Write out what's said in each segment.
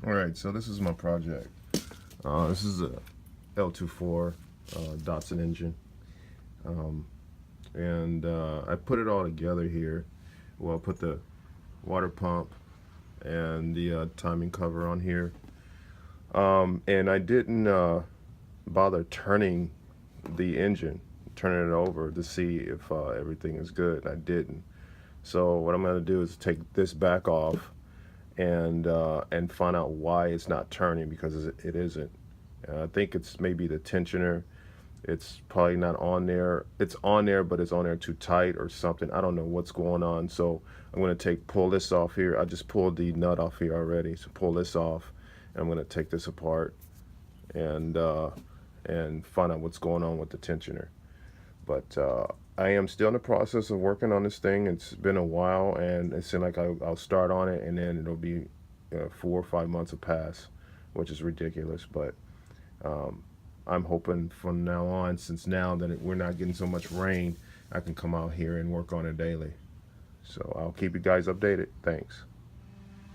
Alright, so this is my project. This is a L24 Datsun engine. I put it all together here. Well, I put the water pump and the timing cover on here. And I didn't bother turning the engine, turning it over to see if everything is good. I didn't. So what I'm going to do is take this back off and find out why it's not turning, because it isn't. I think it's maybe the tensioner. It's probably not on there. It's on there, but it's on there too tight or something. I don't know what's going on. So I'm going to pull this off here. I just pulled the nut off here already. So pull this off, and I'm going to take this apart and find out what's going on with the tensioner. But I am still in the process of working on this thing. It's been a while, and it seems like I'll start on it, and then it'll be 4 or 5 months will pass, which is ridiculous. But I'm hoping from now on, since now that we're not getting so much rain, I can come out here and work on it daily. So I'll keep you guys updated. Thanks.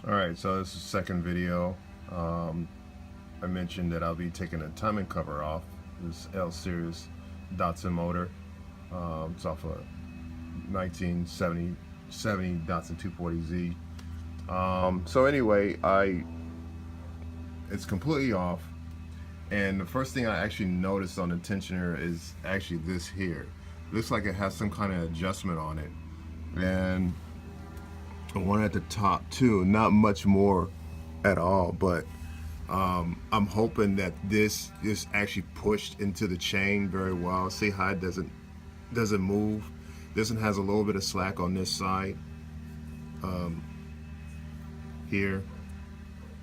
Alright, so this is the second video. I mentioned that I'll be taking the timing cover off this L series Datsun motor. It's off a 1970 Datsun 240Z. So anyway, it's completely off, and the first thing I actually noticed on the tensioner is actually this here. Looks like it has some kind of adjustment on it, and the one at the top too. Not much more at all, but I'm hoping that this is actually pushed into the chain very well. See how it doesn't move. This one has a little bit of slack on this side here,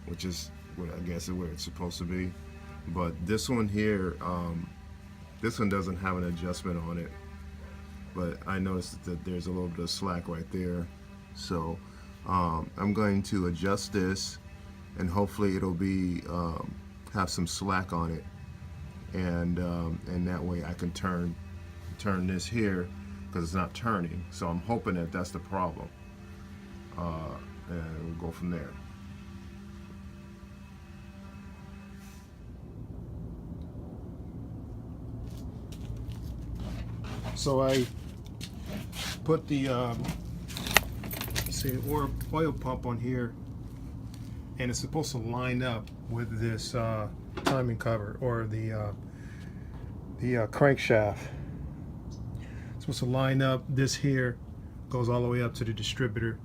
which is where I guess where it's supposed to be. But this one here, this one doesn't have an adjustment on it. But I noticed that there's a little bit of slack right there. So I'm going to adjust this, and hopefully it'll be have some slack on it, and that way I can turn this here, because it's not turning. So I'm hoping that that's the problem, and we'll go from there. So I put the oil pump on here, and it's supposed to line up with this timing cover, or the crankshaft. It's supposed to line up. This here goes all the way up to the distributor.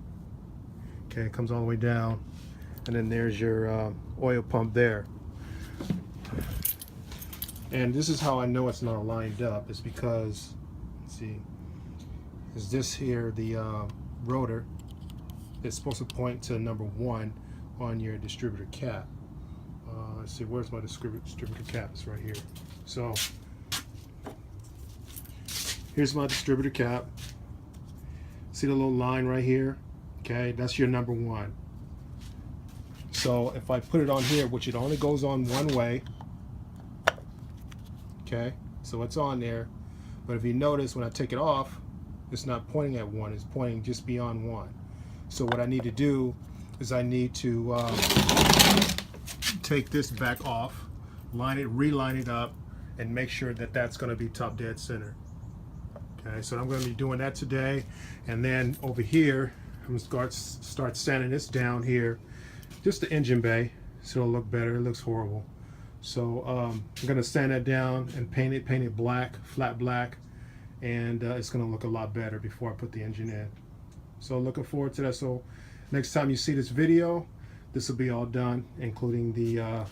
Okay, it comes all the way down, and then there's your oil pump there. And this is how I know it's not lined up, is because, let's see, is this here, the rotor is supposed to point to number 1 on your distributor cap. Let's see, where's my distributor cap? It's right here. So here's my distributor cap. See the little line right here? Okay, that's your number 1. So if I put it on here, which it only goes on one way, okay, so it's on there. But if you notice, when I take it off, it's not pointing at 1, it's pointing just beyond 1. So what I need to do is I need to take this back off, reline it up, and make sure that that's going to be top dead center. Okay, so I'm going to be doing that today, and then over here I'm going to start sanding this down here, just the engine bay, so it'll look better. It looks horrible. So I'm going to sand that down and paint it black, flat black, and it's going to look a lot better before I put the engine in. So looking forward to that. So next time you see this video, this will be all done, including the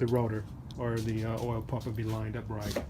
rotor, or the oil pump will be lined up right.